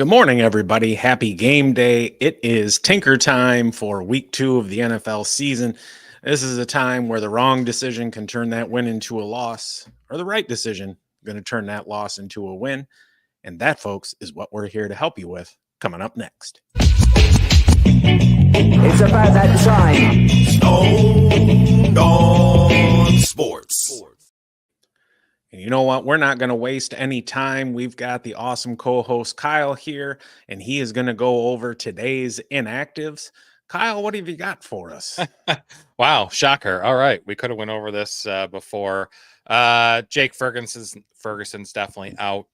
Good morning, everybody. Happy game day. It is tinker time for week 2 of the NFL season. This is a time where the wrong decision can turn that win into a loss, or the right decision going to turn that loss into a win. And that, folks, is what we're here to help you with coming up next. It's about that time. Stone on Sports. And you know what? We're not going to waste any time. We've got the awesome co-host Kyle here, and he is going to go over today's inactives. Kyle, what have you got for us? Wow, shocker. All right, we could have went over this before. Jake Ferguson's definitely out.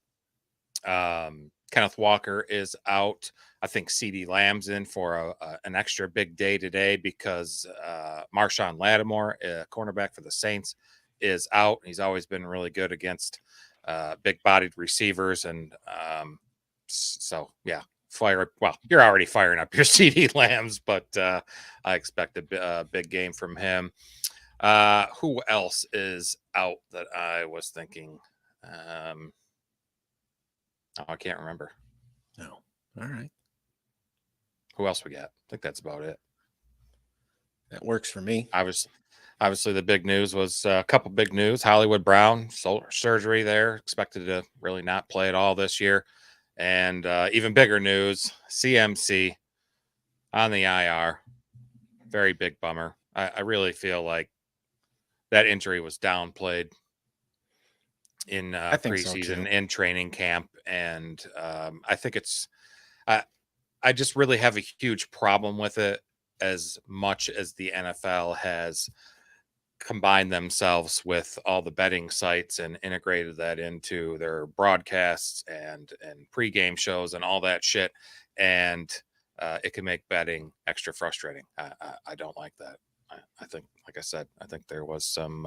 Kenneth Walker is out. I think CeeDee Lamb's in for an extra big day today because Marshawn Lattimore, cornerback for the Saints, is out. He's always been really good against big-bodied receivers, and so yeah, you're already firing up your CeeDee Lambs, but I expect a big game from him. Who else is out that I was thinking? I can't remember. No. All right. Who else we got? I think that's about it. That works for me. Obviously, the big news was a couple big news. Hollywood Brown, shoulder surgery there, expected to really not play at all this year. And even bigger news, CMC on the IR. Very big bummer. I really feel like that injury was downplayed in preseason, so in training camp. And I think I just really have a huge problem with it, as much as the NFL has combined themselves with all the betting sites and integrated that into their broadcasts and pregame shows and all that shit. And it can make betting extra frustrating. I don't like that. I think, like I said, I think there was some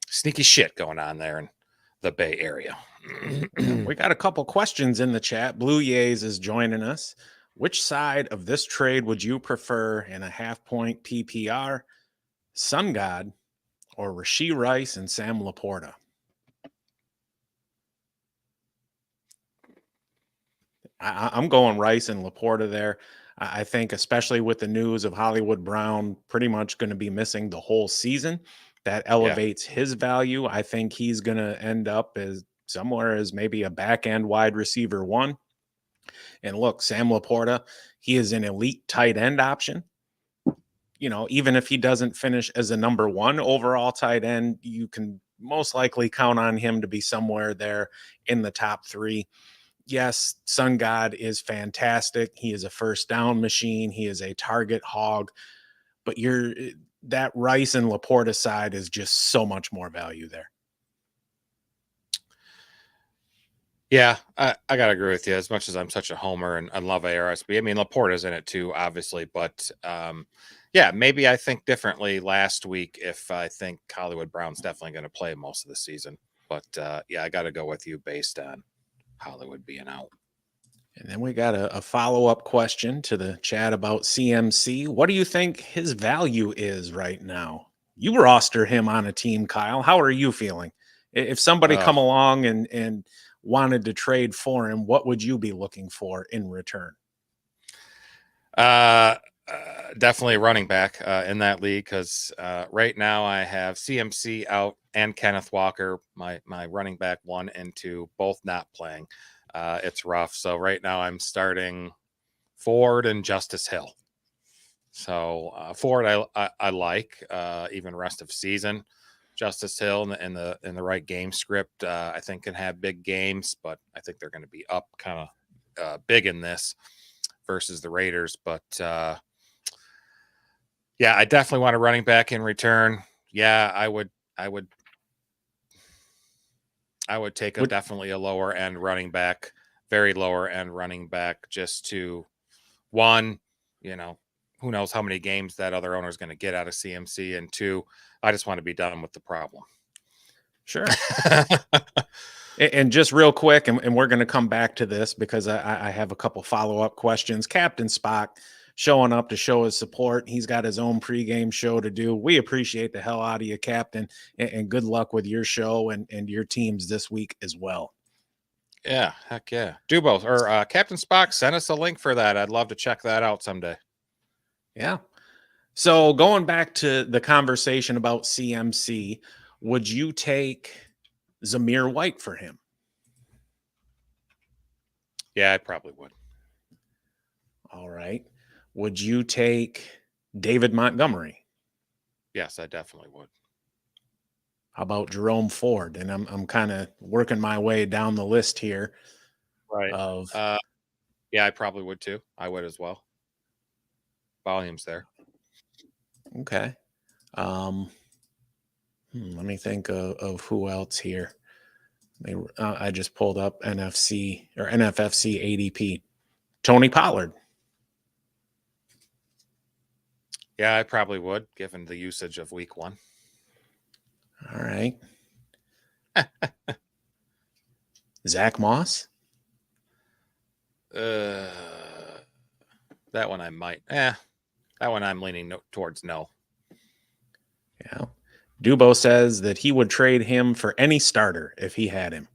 sneaky shit going on there in the Bay Area. We got a couple questions in the chat. Blue Yays is joining us. Which side of this trade would you prefer in a half-point PPR? Sun God or Rashee Rice and Sam Laporta? I'm going Rice and Laporta there. I think, especially with the news of Hollywood Brown pretty much going to be missing the whole season, that elevates his value. I think he's going to end up as somewhere as maybe a back-end wide receiver 1. And look, Sam Laporta, he is an elite tight end option. You know, even if he doesn't finish as a number 1 overall tight end, you can most likely count on him to be somewhere there in the top 3. Yes, Sun God is fantastic. He is a first down machine. He is a target hog. But that Rice and Laporta side is just so much more value there. Yeah, I got to agree with you. As much as I'm such a homer and love ARSB, I mean, Laporta's in it too, obviously. But yeah, maybe I think differently last week if I think Hollywood Brown's definitely going to play most of the season. But yeah, I got to go with you based on Hollywood being out. And then we got a follow-up question to the chat about CMC. What do you think his value is right now? You roster him on a team, Kyle. How are you feeling? If somebody come along and wanted to trade for him, what would you be looking for in return? Definitely running back in that league, because right now I have CMC out and Kenneth Walker, my running back 1 and 2, both not playing. It's rough. So right now I'm starting Ford and Justice Hill. So Ford I like even rest of season. Justice Hill in the right game script, I think can have big games, but I think they're going to be up kind of big in this versus the Raiders. But yeah, I definitely want a running back in return. Yeah, I would take definitely a lower end running back, very lower end running back, just to, one, who knows how many games that other owner is going to get out of CMC, and 2, I just want to be done with the problem. Sure. And just real quick, and we're going to come back to this because I have a couple follow-up questions. Captain Spock showing up to show his support. He's got his own pregame show to do. We appreciate the hell out of you, Captain, and good luck with your show and your teams this week as well. Yeah, heck yeah. Dubo or Captain Spock, send us a link for that. I'd love to check that out someday. Yeah. So going back to the conversation about CMC, would you take Zamir White for him? Yeah, I probably would. All right. Would you take David Montgomery? Yes, I definitely would. How about Jerome Ford? And I'm kind of working my way down the list here Right. of Yeah, I probably would too. I would as well. Volumes there. okay. Let me think of who else here. I just pulled up NFC or NFFC ADP. Tony Pollard. Yeah, I probably would, given the usage of week 1. All right. Zach Moss. That one I might. That one I'm leaning towards no. Yeah. Dubo says that he would trade him for any starter if he had him.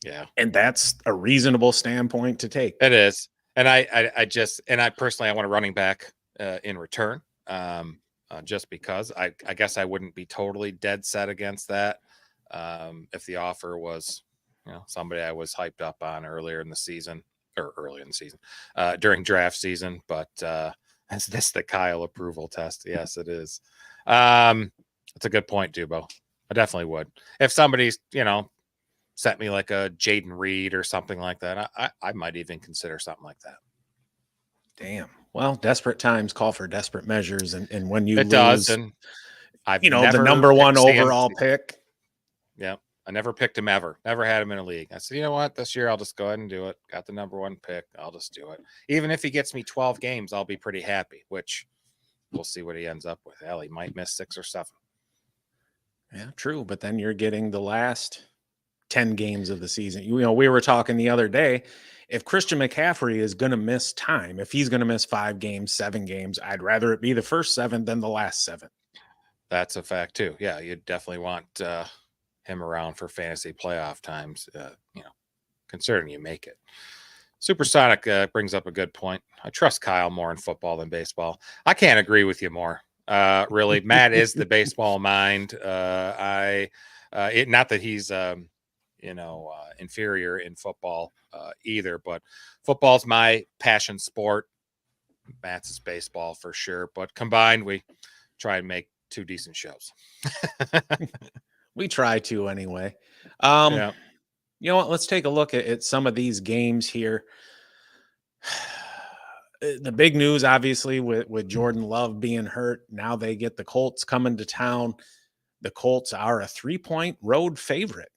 Yeah. And that's a reasonable standpoint to take. It is. And I personally, I want a running back in return. Just because I guess I wouldn't be totally dead set against that. If the offer was, somebody I was hyped up on early in the season, during draft season. But is this the Kyle approval test? Yes, it is. That's a good point, Dubo. I definitely would. If somebody's, sent me like a Jaden Reed or something like that, I might even consider something like that. Damn. Well, desperate times call for desperate measures. And when you It does. lose, And I've the never number one picked overall CMC. pick. Yeah. I never picked him ever. Never had him in a league. I said, you know what? This year I'll just go ahead and do it. Got the number 1 pick. I'll just do it. Even if he gets me 12 games, I'll be pretty happy, which we'll see what he ends up with. Hell, he might miss 6 or 7. Yeah, true. But then you're getting the last 10 games of the season. We were talking the other day. If Christian McCaffrey is going to miss time, if he's going to miss 5 games, 7 games, I'd rather it be the first 7 than the last 7. That's a fact too. Yeah, you definitely want him around for fantasy playoff times. Considering you make it. Supersonic brings up a good point. I trust Kyle more in football than baseball. I can't agree with you more. Really, Matt is the baseball mind. Not that he's inferior in football either, but football's my passion sport. Matt's is baseball for sure, but combined we try and make 2 decent shows. We try to anyway. Yeah. You know what? Let's take a look at some of these games here. The big news, obviously, with Jordan Love being hurt. Now they get the Colts coming to town. The Colts are a 3-point road favorite.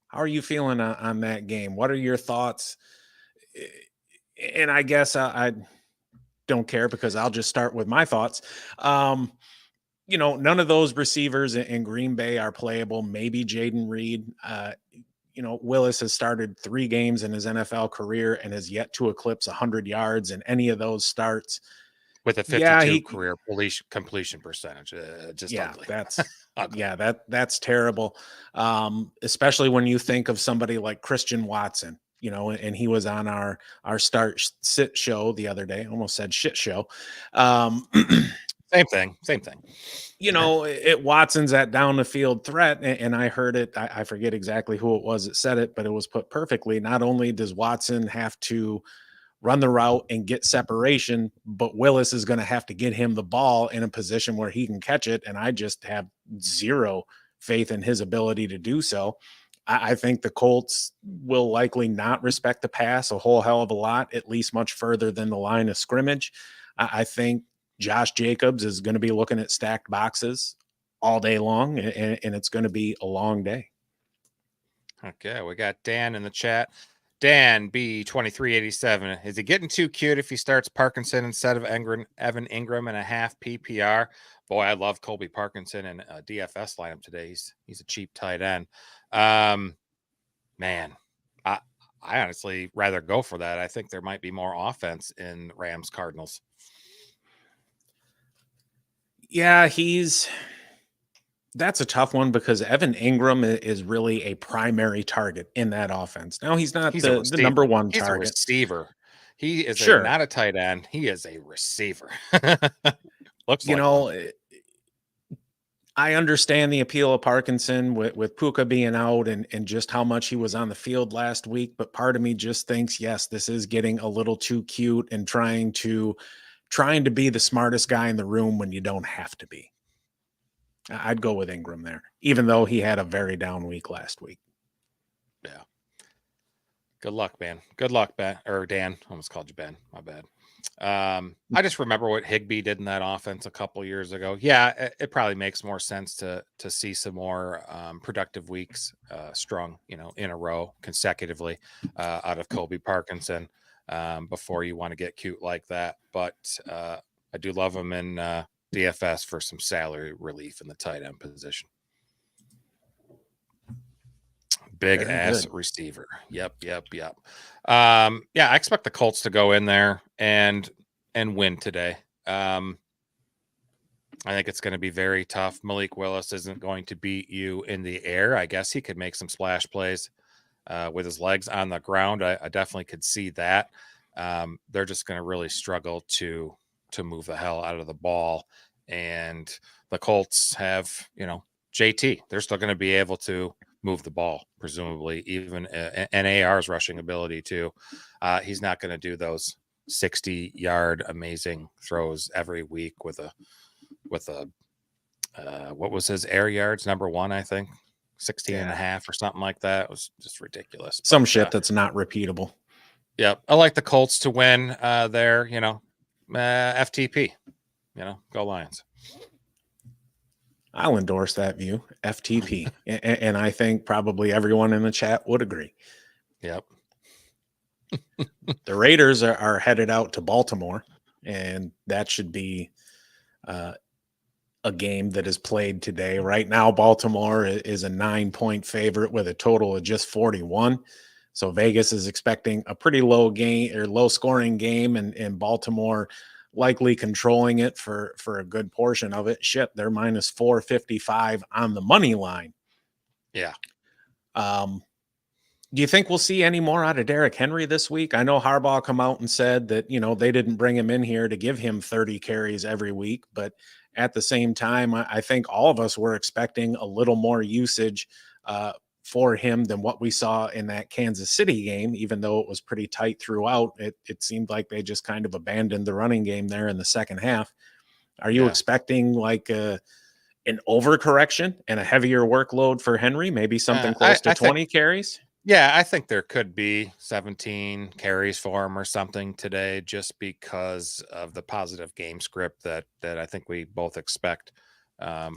How are you feeling on that game? What are your thoughts? And I guess I don't care because I'll just start with my thoughts. None of those receivers in Green Bay are playable. Maybe Jaden Reed. Willis has started 3 games in his NFL career and has yet to eclipse 100 yards in any of those starts. With a 52 career completion percentage. Just ugly. Ugly. That's terrible. Especially when you think of somebody like Christian Watson, and he was on our start sit show the other day. Almost said shit show. Same thing. Watson's that down the field threat, and I heard it. I forget exactly who it was that said it, but it was put perfectly. Not only does Watson have to run the route and get separation, but Willis is going to have to get him the ball in a position where he can catch it. And I just have zero faith in his ability to do so. I think the Colts will likely not respect the pass a whole hell of a lot, at least much further than the line of scrimmage. I think Josh Jacobs is going to be looking at stacked boxes all day long, and it's going to be a long day. Okay, we got Dan in the chat. Dan B2387. Is he getting too cute if he starts Parkinson instead of Evan Ingram in a half PPR? Boy, I love Colby Parkinson in a DFS lineup today. He's a cheap tight end. Man, I honestly rather go for that. I think there might be more offense in Rams Cardinals. Yeah, he's That's a tough one because Evan Ingram is really a primary target in that offense. Now he's not He's a the number receiver. one He's a target. receiver. He is a Sure. not a tight end. He is a receiver. Looks You like one. know, I understand the appeal of Parkinson with Puka being out and just how much he was on the field last week. But part of me just thinks, yes, this is getting a little too cute and trying to be the smartest guy in the room when you don't have to be. I'd go with Ingram there, even though he had a very down week last week. Yeah. Good luck, man. Good luck, Ben or Dan. I almost called you Ben. My bad. I just remember what Higbee did in that offense a couple years ago. Yeah, it probably makes more sense to see some more productive weeks strung, in a row consecutively out of Kobe Parkinson before you want to get cute like that. But I do love him in DFS for some salary relief in the tight end position. Big Very ass good. receiver. Yep. Yeah, I expect the Colts to go in there and win today. I think it's going to be very tough. Malik Willis isn't going to beat you in the air. I guess he could make some splash plays with his legs on the ground. I definitely could see that. They're just going to really struggle to move the hell out of the ball. And the Colts have, JT. They're still going to be able to move the ball, presumably, even NAR's rushing ability too. He's not going to do those 60-yard amazing throws every week with a what was his air yards, number one, I think 16 and a Yeah. half or something like that. It was just ridiculous. Some shit that's not repeatable. Yeah, I like the Colts to win there, FTP, go Lions. I'll endorse that view, FTP. And I think probably everyone in the chat would agree. Yep. The Raiders are headed out to Baltimore, and that should be a game that is played today. Right now, Baltimore is a 9-point favorite with a total of just 41. So Vegas is expecting a pretty low game or low scoring game, and Baltimore likely controlling it for a good portion of it. Shit, they're minus 455 on the money line. Yeah. Do you think we'll see any more out of Derrick Henry this week? I know Harbaugh come out and said that, they didn't bring him in here to give him 30 carries every week, but at the same time, I think all of us were expecting a little more usage for him than what we saw in that Kansas City game, even though it was pretty tight throughout. It seemed like they just kind of abandoned the running game there in the second half. Are you expecting like an overcorrection and a heavier workload for Henry? Maybe something close to 20 carries? Yeah, I think there could be 17 carries for him or something today, just because of the positive game script that I think we both expect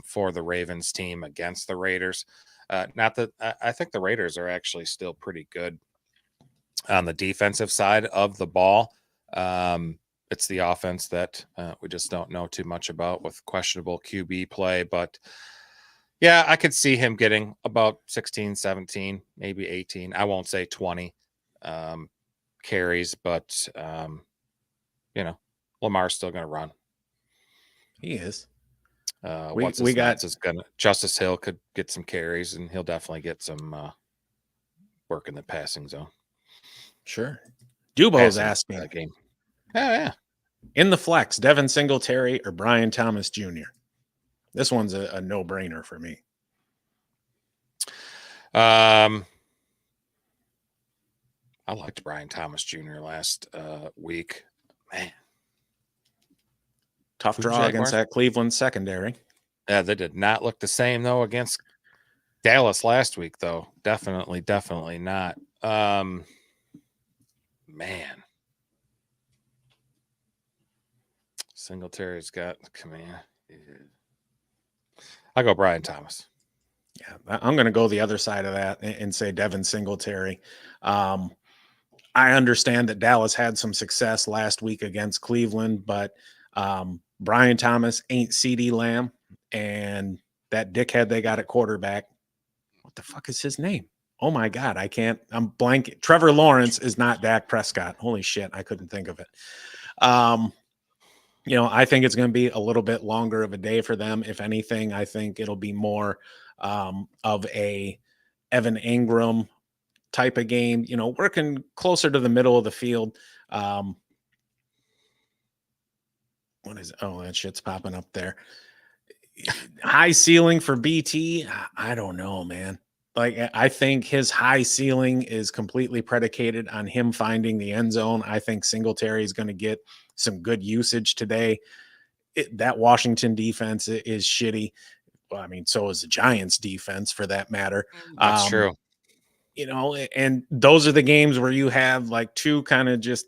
for the Ravens team against the Raiders. Not that I think the Raiders are actually still pretty good on the defensive side of the ball. It's the offense that we just don't know too much about with questionable QB play, but yeah, I could see him getting about 16, 17, maybe 18. I won't say 20 carries, but, Lamar's still going to run. He is. Justice Hill could get some carries, and he'll definitely get some work in the passing zone. Sure. Dubo's asking that game. Yeah. In the flex, Devin Singletary or Brian Thomas Jr.? This one's a no-brainer for me. I liked Brian Thomas Jr. last week. Man. Tough draw against that Cleveland secondary. Yeah, they did not look the same, though, against Dallas last week, though. Definitely not. Man. Singletary's got command. I'll go Brian Thomas. Yeah, I'm going to go the other side of that and say Devin Singletary. I understand that Dallas had some success last week against Cleveland, but Brian Thomas ain't CeeDee Lamb, and that dickhead they got at quarterback. What the fuck is his name? Oh my God, I'm blanking. Trevor Lawrence is not Dak Prescott. Holy shit, I couldn't think of it. I think it's going to be a little bit longer of a day for them. If anything, I think it'll be more of a Evan Ingram type of game, working closer to the middle of the field. Um, what is, oh, that shit's popping up there. High ceiling for BT. I don't know, man. Like, I think his high ceiling is completely predicated on him finding the end zone. I think Singletary is going to get some good usage today. That Washington defense is shitty. Well, I mean, so is the Giants defense for that matter. That's Um, true. and those are the games where you have like two kind of just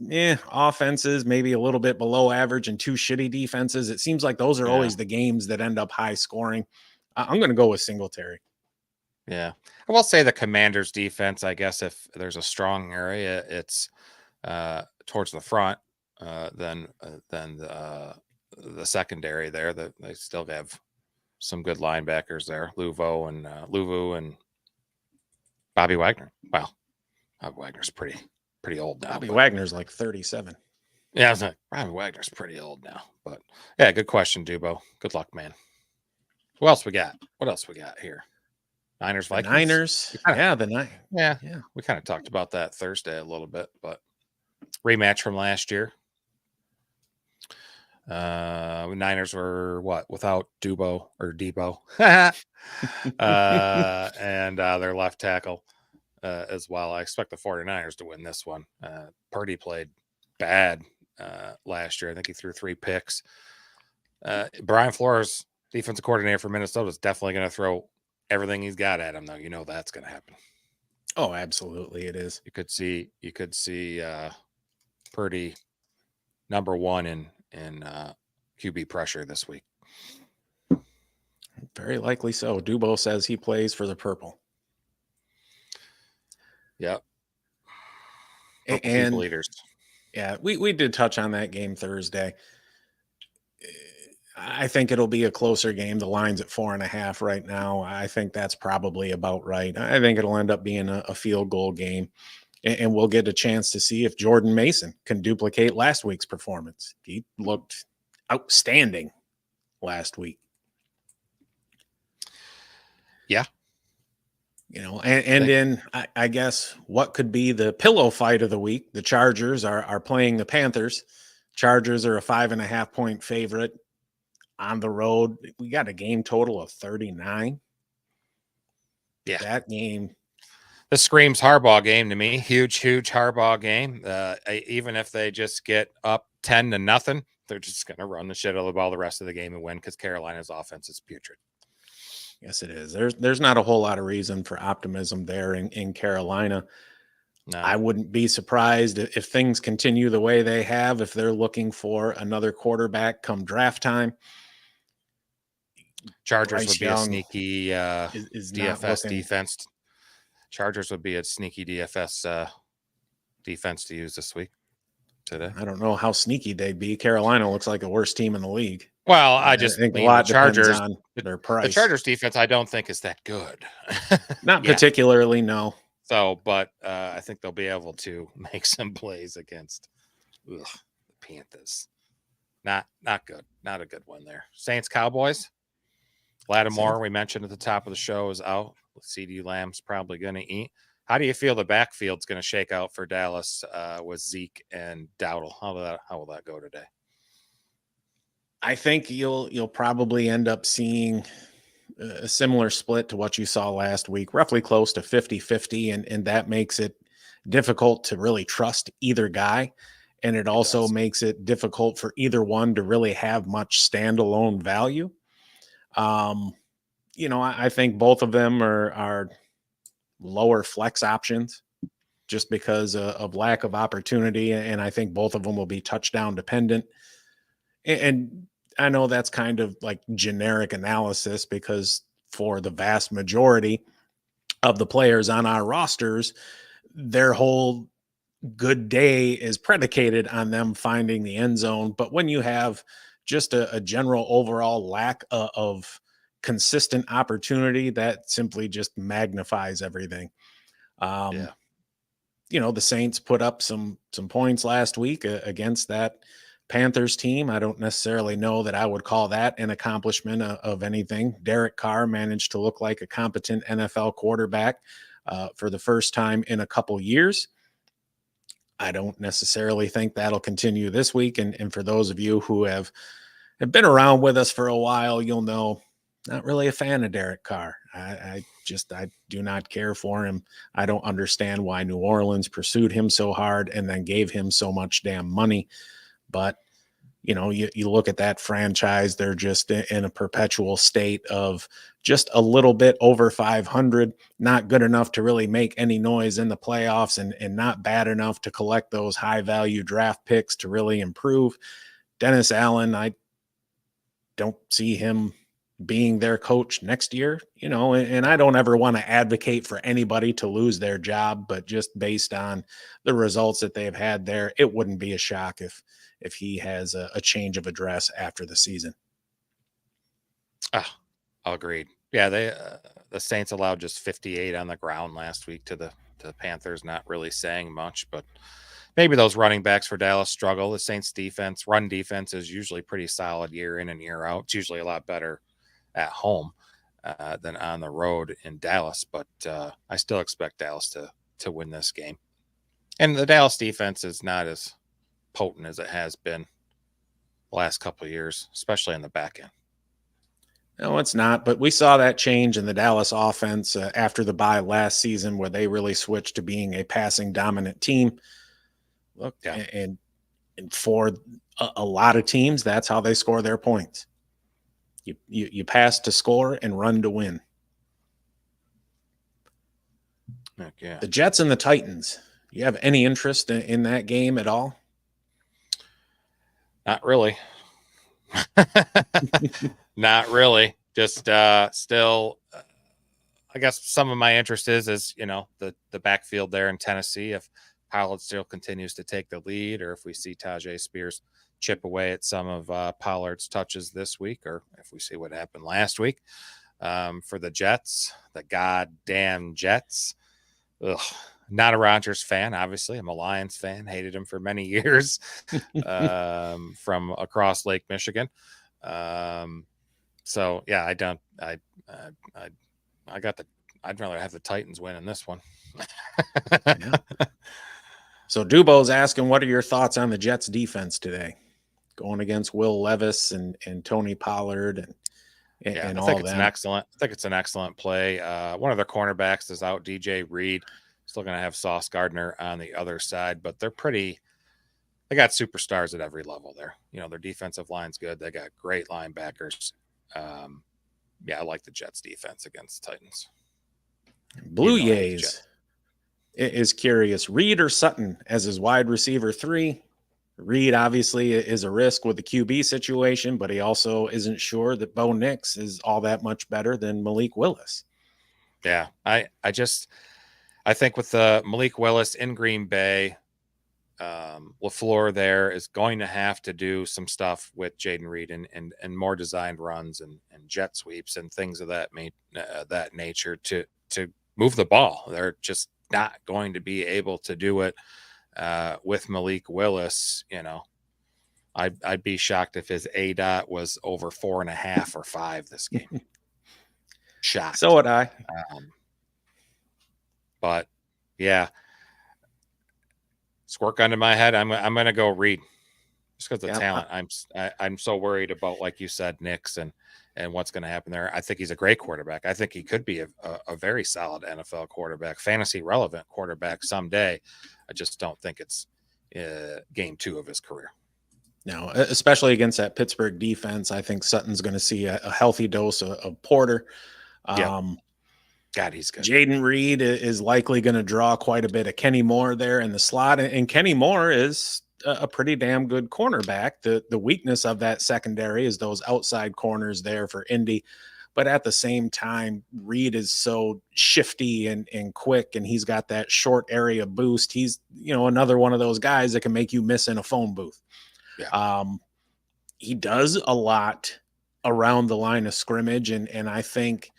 offenses, maybe a little bit below average, and two shitty defenses. It seems like those are Yeah. always the games that end up high scoring. I'm going to go with Singletary. Yeah. I will say the Commanders defense, I guess if there's a strong area, it's towards the front than the secondary there. That they still have some good linebackers there, Luvu and Bobby Wagner. Well, Bobby Wagner's pretty old now. Bobby but- Wagner's like 37. Yeah, I was like, Bobby Wagner's pretty old now. But yeah, good question, Dubo. Good luck, man. Who else we got? What else we got here? Niners, The Vikings. Niners. kinda- The Niners. Yeah, Yeah. we kind of talked about that Thursday a little bit, but rematch from last year. Niners were without Debo or Debo, and their left tackle as well. I expect the 49ers to win this one. Purdy played bad last year. I think he threw 3 picks. Brian Flores, defensive coordinator for Minnesota, is definitely going to throw everything he's got at him, though. You know that's going to happen. Oh, absolutely, it is. You could see Purdy number 1 in QB pressure this week. Very likely so. Dubo says he plays for the purple. Yep. And people eaters. Yeah, we did touch on that game Thursday. I think it'll be a closer game. The line's at 4.5 right now. I think that's probably about right. I think it'll end up being a field goal game, and we'll get a chance to see if Jordan Mason can duplicate last week's performance. He looked outstanding last week. Yeah. And in I guess what could be the pillow fight of the week, the Chargers are playing the Panthers. Chargers are a 5.5 point favorite on the road. We got a game total of 39. Yeah. That game. This screams Harbaugh game to me. Huge Harbaugh game. Even if they just get up 10-0, they're just going to run the shit out of the ball the rest of the game and win because Carolina's offense is putrid. Yes, it is. There's not a whole lot of reason for optimism there in Carolina. No. I wouldn't be surprised if things continue the way they have, if they're looking for another quarterback come draft time. Chargers Bryce would be Young a sneaky is not DFS looking- defense. Chargers would be a sneaky DFS defense to use this week today. I don't know how sneaky they'd be. Carolina looks like a worse team in the league. Well, I just think a mean lot the Chargers. depends on their price. The Chargers defense, I don't think is that good. Not Yeah. particularly, no. So, but I think they'll be able to make some plays against the Panthers. Not good. Not a good one there. Saints, Cowboys. Lattimore, we mentioned at the top of the show, is out. CD Lamb's probably going to eat. How do you feel the backfield's going to shake out for Dallas with Zeke and Dowdle? How will that go today? I think you'll probably end up seeing a similar split to what you saw last week, roughly close to 50-50, and that makes it difficult to really trust either guy. And it also makes it difficult for either one to really have much standalone value. I think both of them are lower flex options just because of lack of opportunity. And I think both of them will be touchdown dependent. And I know that's kind of like generic analysis because for the vast majority of the players on our rosters, their whole good day is predicated on them finding the end zone. But when you have just a general overall lack of consistent opportunity, that simply just magnifies everything. The Saints put up some points last week against that Panthers team. I don't necessarily know that I would call that an accomplishment of anything. Derek Carr managed to look like a competent NFL quarterback for the first time in a couple years. I don't necessarily think that'll continue this week. And for those of you who have been around with us for a while, you'll know not really a fan of Derek Carr. I do not care for him. I don't understand why New Orleans pursued him so hard and then gave him so much damn money. But you look at that franchise, they're just in a perpetual state of just a little bit over 500, not good enough to really make any noise in the playoffs and not bad enough to collect those high value draft picks to really improve. Dennis Allen, I don't see him being their coach next year, and I don't ever want to advocate for anybody to lose their job, but just based on the results that they've had there, it wouldn't be a shock if he has a change of address after the season. Agreed. Yeah, the Saints allowed just 58 on the ground last week to the Panthers, not really saying much, but maybe those running backs for Dallas struggle. The Saints run defense is usually pretty solid year in and year out. It's usually a lot better at home than on the road in Dallas, but I still expect Dallas to win this game. And the Dallas defense is not as potent as it has been the last couple of years, especially in the back end. No, it's not. But we saw that change in the Dallas offense after the bye last season, where they really switched to being a passing dominant team. Look, Yeah. and for a lot of teams, that's how they score their points. You pass to score and run to win. Yeah. The Jets and the Titans. You have any interest in that game at all? Not really. Not really. Just still, I guess some of my interest is the backfield there in Tennessee. If Pollard still continues to take the lead, or if we see Tajay Spears chip away at some of Pollard's touches this week, or if we see what happened last week. For the Jets, the goddamn Jets. Ugh. Not a Rodgers fan, obviously. I'm a Lions fan. Hated him for many years from across Lake Michigan. So yeah, I'd rather have the Titans win in this one. Yeah. So Dubo's asking, what are your thoughts on the Jets defense today, going against Will Levis and Tony Pollard and I all think it's them? I think it's an excellent play. One of their cornerbacks is out, DJ Reed. Still going to have Sauce Gardner on the other side, but they got superstars at every level there. Their defensive line's good. They got great linebackers. I like the Jets defense against the Titans. Blue Jays is curious. Reed or Sutton as his wide receiver 3? Reed obviously is a risk with the QB situation, but he also isn't sure that Bo Nix is all that much better than Malik Willis. Yeah, I think with Malik Willis in Green Bay, LaFleur there is going to have to do some stuff with Jaden Reed and more designed runs and jet sweeps and things of that nature to move the ball. They're just not going to be able to do it with Malik Willis. I'd be shocked if his ADOT was over 4.5 or 5 this game. Shocked. So would I. But yeah, squirt gun to my head. I'm going to go Reed just because of talent. I'm so worried about, like you said, Nix and what's going to happen there. I think he's a great quarterback. I think he could be a very solid NFL quarterback, fantasy relevant quarterback someday. I just don't think it's game 2 of his career. No, especially against that Pittsburgh defense. I think Sutton's going to see a healthy dose of Porter. God, he's good. Jaden Reed is likely going to draw quite a bit of Kenny Moore there in the slot. And Kenny Moore is a pretty damn good cornerback. The weakness of that secondary is those outside corners there for Indy. But at the same time, Reed is so shifty and quick, and he's got that short area boost. He's, another one of those guys that can make you miss in a phone booth. Yeah. He does a lot around the line of scrimmage, and I think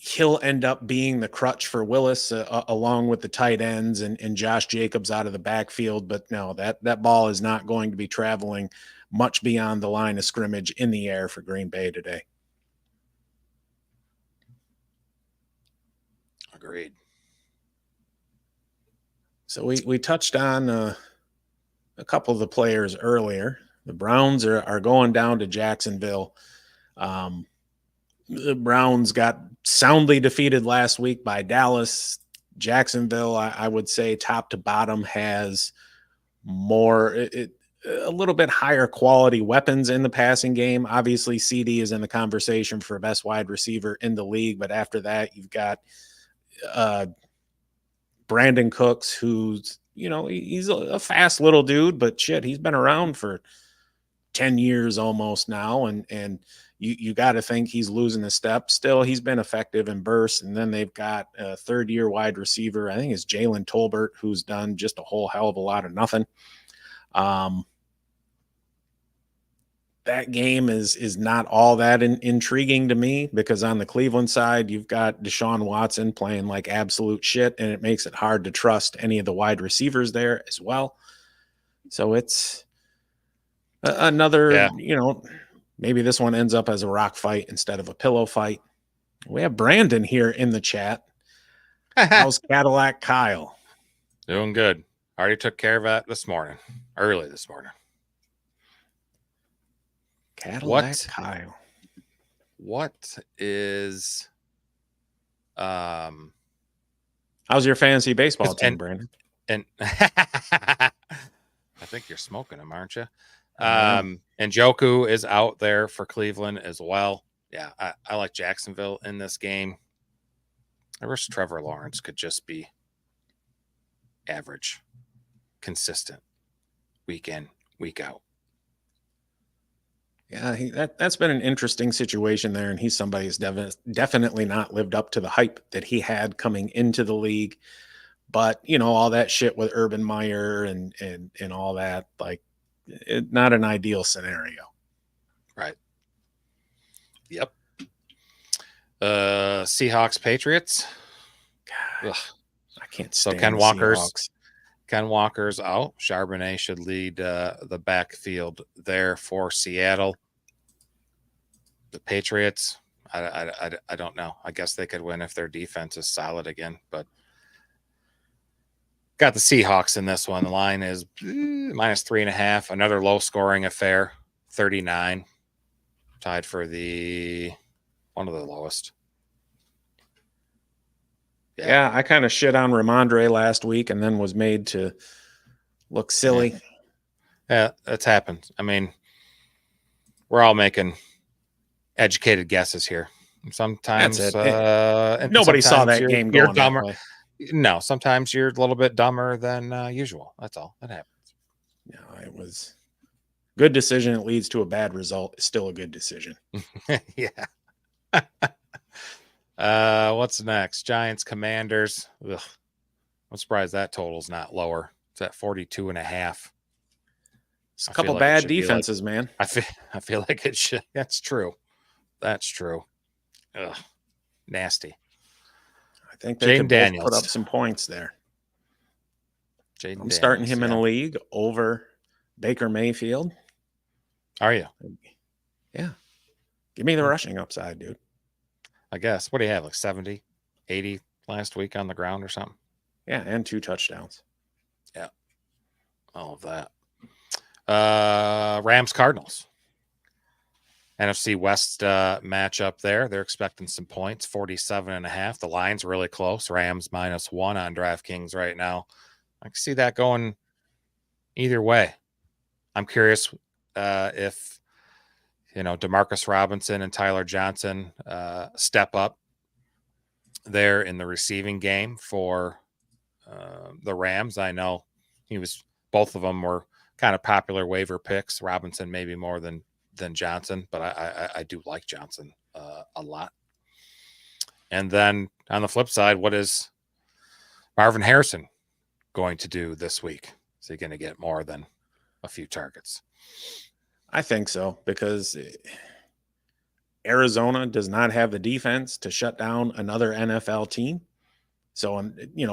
he'll end up being the crutch for Willis along with the tight ends and Josh Jacobs out of the backfield. But no, that ball is not going to be traveling much beyond the line of scrimmage in the air for Green Bay today. Agreed. So we touched on a couple of the players earlier. The Browns are going down to Jacksonville. The Browns got soundly defeated last week by Dallas. Jacksonville, I would say, top to bottom, has a little bit higher quality weapons in the passing game. Obviously, CD is in the conversation for best wide receiver in the league, but after that, you've got Brandon Cooks, who's, he's a fast little dude, but shit, he's been around for 10 years almost now, and you got to think he's losing a step. Still, he's been effective in bursts. And then they've got a third-year wide receiver, I think it's Jalen Tolbert, who's done just a whole hell of a lot of nothing. That game is not all that intriguing to me, because on the Cleveland side, you've got Deshaun Watson playing like absolute shit, and it makes it hard to trust any of the wide receivers there as well. So it's another, maybe this one ends up as a rock fight instead of a pillow fight. We have Brandon here in the chat. How's Cadillac Kyle? Doing good. Already took care of that early this morning. Cadillac Kyle. What is how's your fantasy baseball team, Brandon? And I think you're smoking him, aren't you? And Njoku is out there for Cleveland as well. Yeah, I like Jacksonville in this game. I wish Trevor Lawrence could just be average, consistent, week in, week out. Yeah, that's been an interesting situation there, and he's somebody who's definitely not lived up to the hype that he had coming into the league. But all that shit with Urban Meyer and all that, like, not an ideal scenario. Right. Yep. Seahawks Patriots. God, I can't stand Ken Seahawks. Ken Walker's out. Charbonnet should lead the backfield there for Seattle. The Patriots, I don't know. I guess they could win if their defense is solid again, but got the Seahawks in this one. The line is -3.5. Another low-scoring affair, 39. Tied for one of the lowest. Yeah, I kind of shit on Ramondre last week and then was made to look silly. Yeah, that's happened. I mean, we're all making educated guesses here. Sometimes nobody saw that game going dumber. That way. No, sometimes you're a little bit dumber than usual. That's all. That happens. No, it was good decision. It leads to a bad result. It's still a good decision. Yeah. What's next? Giants, Commanders. Ugh. I'm surprised that total's not lower. It's at 42.5. It's a couple bad defenses, man. I feel like it should. That's true. That's true. Ugh. Nasty. I think they could both put up some points there. I'm starting him in a league over Baker Mayfield. Are you? Yeah. Give me the rushing upside, dude. I guess. What do you have? Like 70, 80 last week on the ground or something? Yeah, and 2 touchdowns. Yeah. All of that. Rams, Cardinals. NFC West matchup there. They're expecting some points, 47.5. The line's really close. Rams -1 on DraftKings right now. I can see that going either way. I'm curious if DeMarcus Robinson and Tyler Johnson step up there in the receiving game for the Rams. I know both of them were kind of popular waiver picks. Robinson maybe more than Johnson, but I do like Johnson a lot. And then on the flip side, what is Marvin Harrison going to do this week? Is he going to get more than a few targets? I think so, because Arizona does not have the defense to shut down another NFL team. So,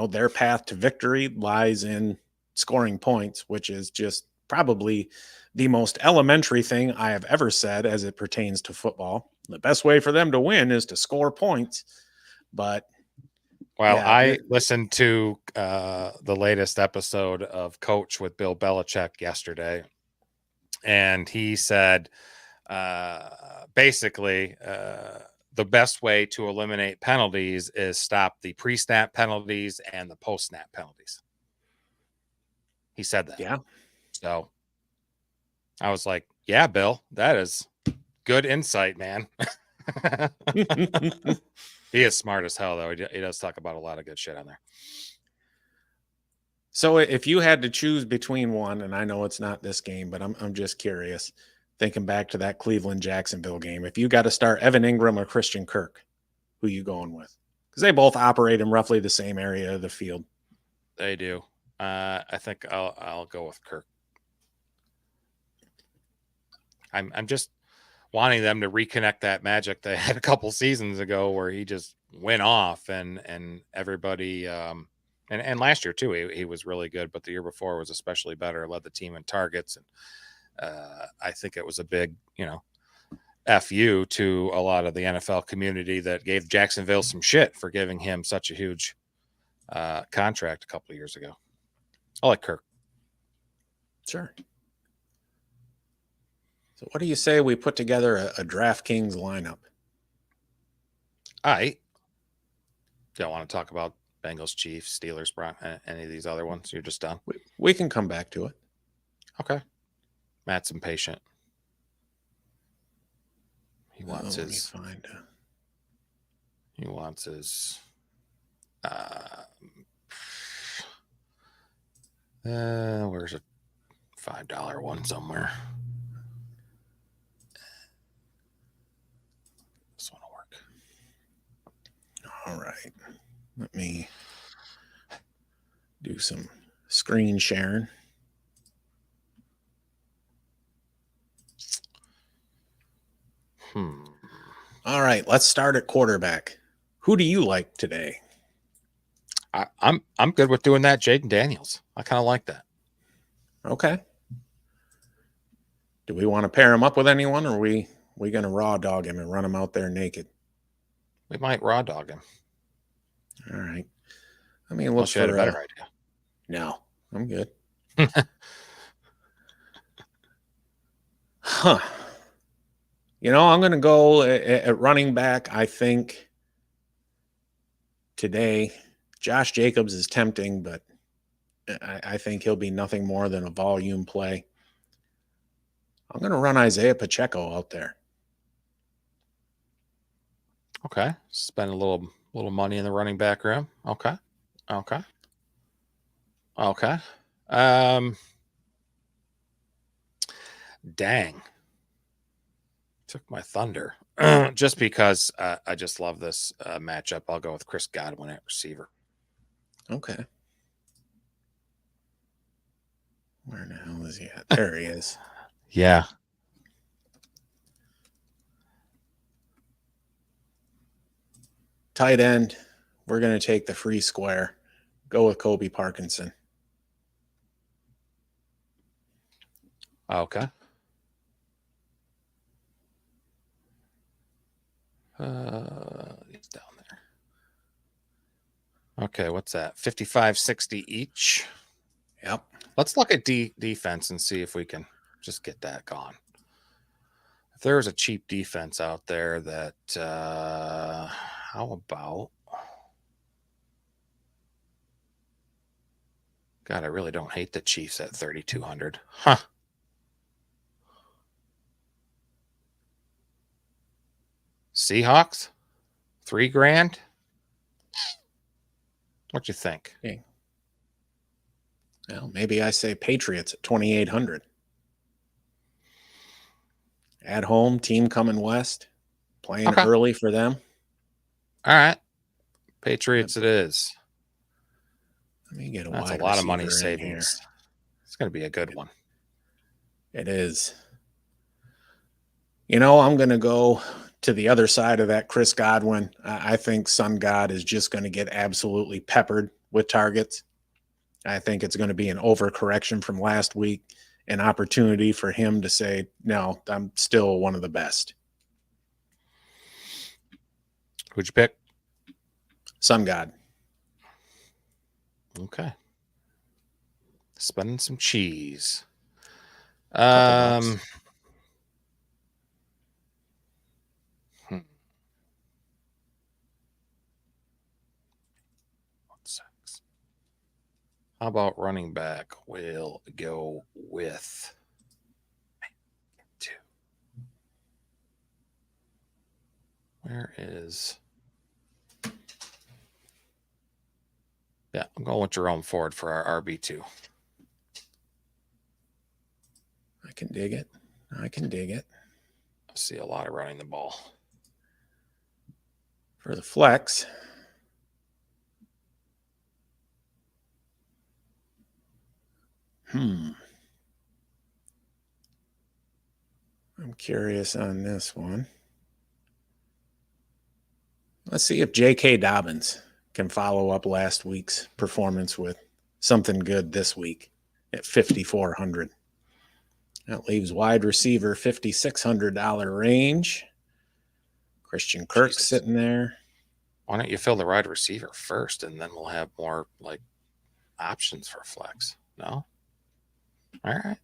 their path to victory lies in scoring points, which is just probably the most elementary thing I have ever said as it pertains to football. The best way for them to win is to score points. But Well, yeah, I listened to the latest episode of Coach with Bill Belichick yesterday, and he said basically the best way to eliminate penalties is stop the pre-snap penalties and the post-snap penalties. He said that. Yeah. So I was like, yeah, Bill, that is good insight, man. He is smart as hell, though. He does talk about a lot of good shit on there. So if you had to choose between one, and I know it's not this game, but I'm just curious, thinking back to that Cleveland-Jacksonville game, if you got to start Evan Ingram or Christian Kirk, who you going with? Because they both operate in roughly the same area of the field. They do. I think I'll go with Kirk. I'm just wanting them to reconnect that magic they had a couple seasons ago where he just went off and everybody and last year too he was really good, but the year before was especially better, led the team in targets, and I think it was a big FU to a lot of the NFL community that gave Jacksonville some shit for giving him such a huge contract a couple of years ago. I like Kirk. Sure. So what do you say we put together a DraftKings lineup? I don't want to talk about Bengals, Chiefs, Steelers, any of these other ones. You're just done. We can come back to it. Okay. Matt's impatient. He wants his. He wants his. Where's a $5 one somewhere? This one will work. All right. Let me do some screen sharing. All right, let's start at quarterback. Who do you like today? I'm good with doing that. Jaden Daniels. I kind of like that. Okay. Do we want to pair him up with anyone, or are we going to raw dog him and run him out there naked? We might raw dog him. All right. I mean, look for a better idea. No, I'm good. Huh. I'm going to go at running back. I think today Josh Jacobs is tempting, but I think he'll be nothing more than a volume play. I'm going to run Isaiah Pacheco out there. Okay. Spend a little money in the running back room. Okay. Dang. Took my thunder. Just because I just love this matchup. I'll go with Chris Godwin at receiver. Okay. Where the hell is he at? There he is. Yeah. Tight end. We're going to take the free square. Go with Kobe Parkinson. Okay. He's down there. Okay, what's that? 55-60 each. Yep. Let's look at defense and see if we can just get that gone. If there's a cheap defense out there that how about God, I really don't hate the Chiefs at 3,200. Huh. Seahawks? $3,000? What you think? Okay. Well, maybe I say Patriots at 2,800. At home, team coming west, playing early for them. All right. Patriots it is. Let me get That's a lot of money savings. It's going to be a good one. It is. I'm going to go to the other side of that Chris Godwin, I think Sun God is just going to get absolutely peppered with targets. I think it's going to be an overcorrection from last week, an opportunity for him to say, no, I'm still one of the best. Who'd you pick? Sun God. Okay. Spending some cheese. Couple bucks. How about running back? We'll go with 2. Where is? Yeah, I'm going with Jerome Ford for our RB2. I can dig it. I see a lot of running the ball. For the flex, I'm curious on this one. Let's see if J.K. Dobbins can follow up last week's performance with something good this week at 5,400. That leaves wide receiver $5,600 range. Christian Kirk sitting there. Why don't you fill the wide receiver first, and then we'll have more like options for flex? No. All right.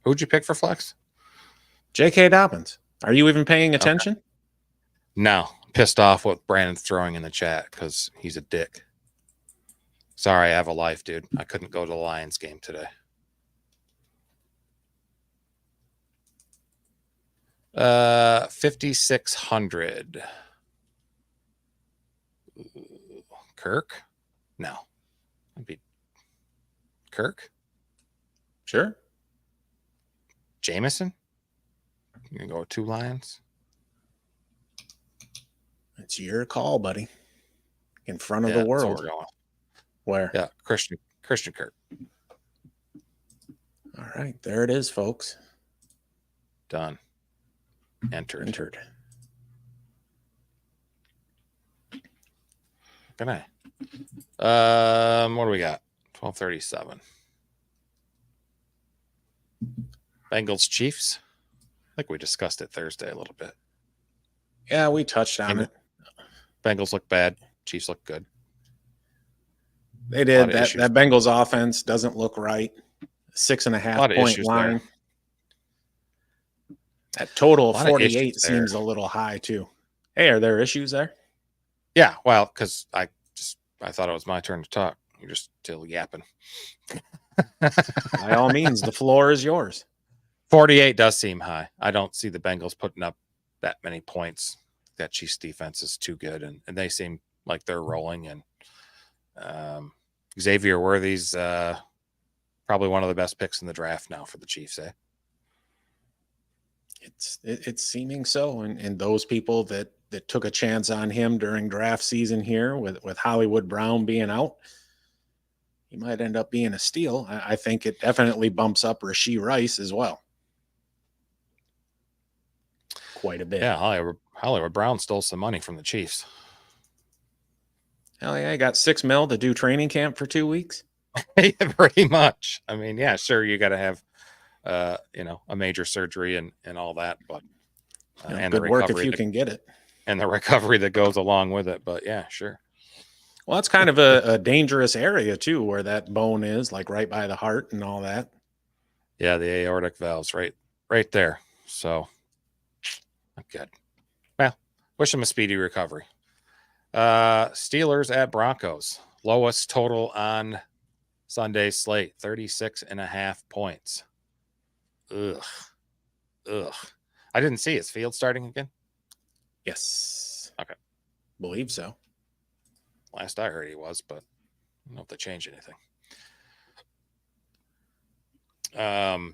Who'd you pick for flex? J.K. Dobbins. Are you even paying attention? Okay. No. Pissed off what Brandon's throwing in the chat because he's a dick. Sorry, I have a life, dude. I couldn't go to the Lions game today. $5,600. Kirk? No. That'd be Kirk? Sure. Jameson? You gonna go with 2 Lions? It's your call, buddy. In front of the world. That's where we're going. Where? Yeah, Christian Kirk. All right, there it is, folks. Done. Entered. Good night. What do we got? 12:37. Bengals Chiefs. I think we discussed it Thursday a little bit. Yeah, we touched on it. Bengals look bad. Chiefs look good. They did. That Bengals offense doesn't look right. 6.5 point line. There. That total of 48 seems a little high too. Hey, are there issues there? Yeah, well, because I thought it was my turn to talk. You're just still yapping. By all means, the floor is yours. 48 does seem high. I don't see the Bengals putting up that many points. That Chiefs defense is too good, and they seem like they're rolling. And Xavier Worthy's probably one of the best picks in the draft now for the Chiefs, eh? It's seeming so, and those people that took a chance on him during draft season here with Hollywood Brown being out, he might end up being a steal. I think it definitely bumps up Rashee Rice as well. Quite a bit. Yeah, Hollywood Brown stole some money from the Chiefs. Hell yeah, I got $6 million to do training camp for 2 weeks. Yeah, pretty much. I mean, yeah, sure, you got to have a major surgery and all that, but and good work if you can get it, and the recovery that goes along with it. But yeah, sure. Well, it's kind of a dangerous area too, where that bone is, like right by the heart and all that. Yeah, the aortic valves right there. So not good. Well, wish him a speedy recovery. Steelers at Broncos. Lowest total on Sunday's slate, 36.5 points. Ugh. I didn't see. Is Field starting again? Yes. Okay. Believe so. Last I heard he was, but I don't know if they changed anything. Man,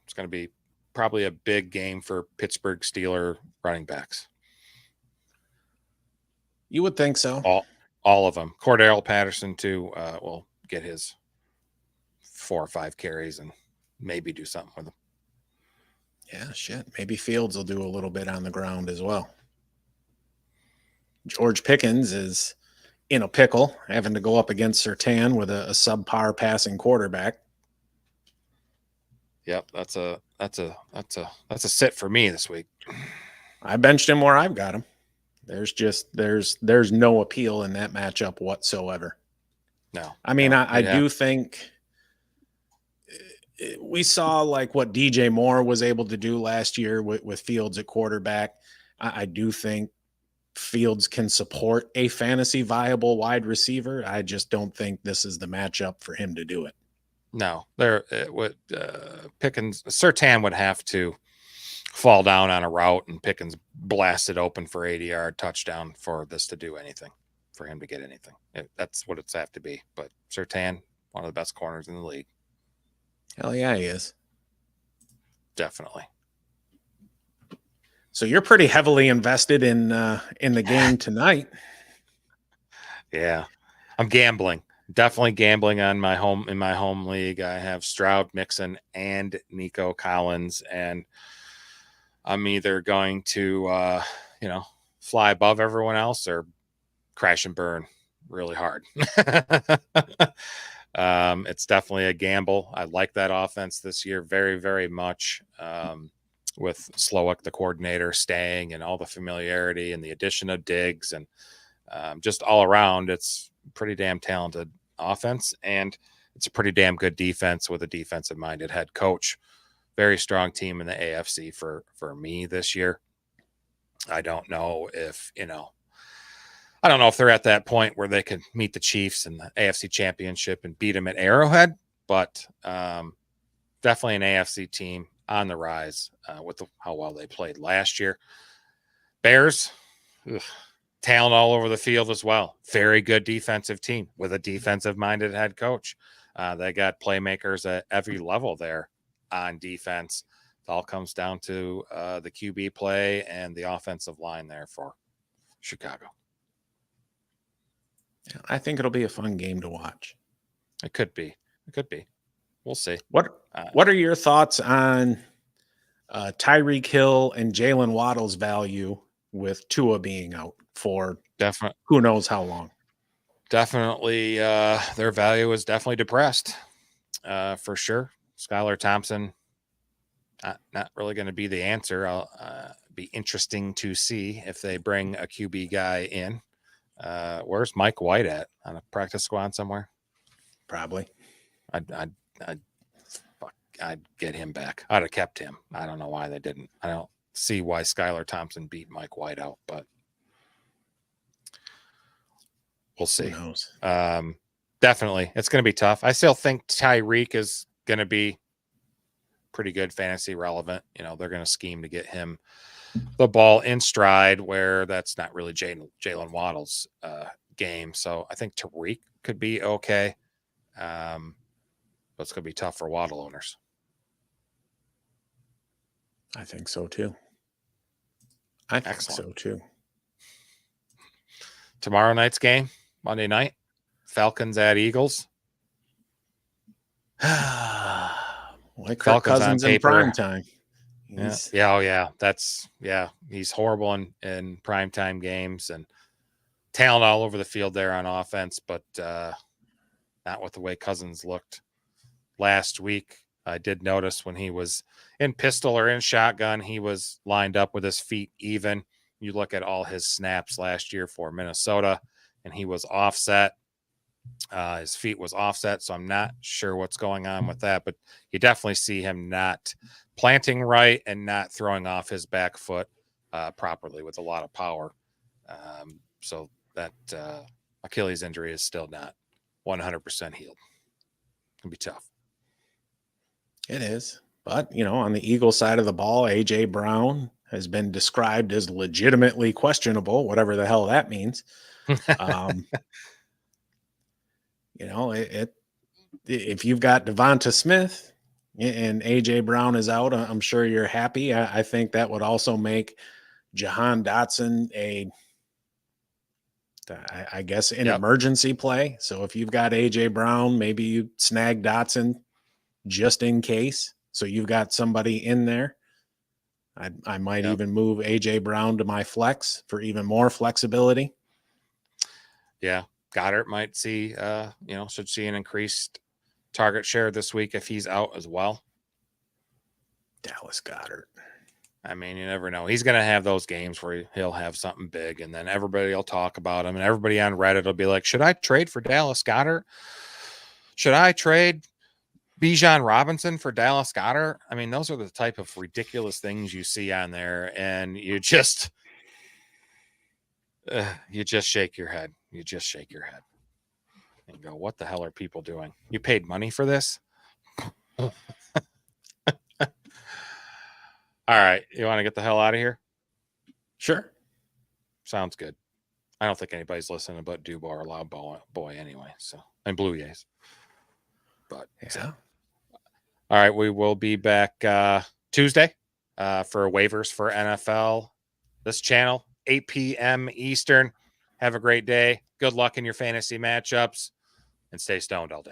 it's going to be probably a big game for Pittsburgh Steeler running backs. You would think so. All of them. Cordell Patterson, too, will get his 4 or 5 carries and maybe do something with them. Yeah, shit. Maybe Fields will do a little bit on the ground as well. George Pickens is in a pickle, having to go up against Surtain with a subpar passing quarterback. Yep, that's a sit for me this week. I benched him where I've got him. There's no appeal in that matchup whatsoever. No, I mean, no, I do think we saw like what DJ Moore was able to do last year with Fields at quarterback. I do think Fields can support a fantasy viable wide receiver. I just don't think this is the matchup for him to do it. No, there would Pickens Surtain would have to fall down on a route and Pickens blasted open for 80-yard touchdown for this to do anything, for him to get anything. That's what it's have to be. But Surtain, one of the best corners in the league. Hell yeah, he is. Definitely. So you're pretty heavily invested in the game tonight. Yeah, I'm gambling. Definitely gambling on my home league. I have Stroud, Mixon, and Nico Collins, and I'm either going to fly above everyone else or crash and burn really hard. It's definitely a gamble. I like that offense this year very, very much. With Slowick, the coordinator, staying and all the familiarity and the addition of Diggs and just all around, it's pretty damn talented offense, and it's a pretty damn good defense with a defensive-minded head coach. Very strong team in the AFC for me this year. I don't know if they're at that point where they could meet the Chiefs in the AFC Championship and beat them at Arrowhead, but definitely an AFC team on the rise with how well they played last year. Bears, talent all over the field as well. Very good defensive team with a defensive-minded head coach. They got playmakers at every level there on defense. It all comes down to the QB play and the offensive line there for Chicago. I think it'll be a fun game to watch. It could be. We'll see. What are your thoughts on Tyreek Hill and Jalen Waddle's value with Tua being out for who knows how long? Definitely, their value is definitely depressed for sure. Skylar Thompson, not really going to be the answer. I'll be interesting to see if they bring a QB guy in. Where's Mike White at? On a practice squad somewhere? Probably. I'd get him back. I'd have kept him. I don't know why they didn't. I don't see why Skylar Thompson beat Mike White out, but we'll see. Who knows? Definitely, it's going to be tough. I still think Tyreek is going to be pretty good fantasy relevant. They're going to scheme to get him the ball in stride where that's not really Jalen Waddle's game. So I think Tyreek could be okay. But it's going to be tough for Waddle owners. I think so too. Tomorrow night's game, Monday night, Falcons at Eagles. Like Kirk Cousins in prime time. He's horrible in primetime games and talent all over the field there on offense, but not with the way Cousins looked last week. I did notice when he was in pistol or in shotgun, he was lined up with his feet even. You look at all his snaps last year for Minnesota, and he was offset. His feet was offset, so I'm not sure what's going on with that, but you definitely see him not planting right and not throwing off his back foot properly with a lot of power. So that Achilles injury is still not 100% healed. It can be tough. It is. But, on the Eagle side of the ball, A.J. Brown has been described as legitimately questionable, whatever the hell that means. If you've got Devonta Smith and A.J. Brown is out, I'm sure you're happy. I think that would also make Jahan Dotson an emergency play. So if you've got A.J. Brown, maybe you snag Dotson just in case. So you've got somebody in there. I might even move AJ Brown to my flex for even more flexibility. Yeah, Goddard might see, should see an increased target share this week if he's out as well. Dallas Goddard. I mean, you never know. He's going to have those games where he'll have something big, and then everybody will talk about him, and everybody on Reddit will be like, should I trade for Dallas Goddard? Should I trade Bijan Robinson for Dallas Goddard? I mean, those are the type of ridiculous things you see on there, and you just shake your head. You just shake your head and go, what the hell are people doing? You paid money for this? All right. You want to get the hell out of here? Sure. Sounds good. I don't think anybody's listening but Dubo or Loud Boy anyway. So, and Blue Jays. But yeah. All right. We will be back Tuesday for waivers for NFL. This channel, 8 p.m. Eastern. Have a great day. Good luck in your fantasy matchups and stay stoned all day.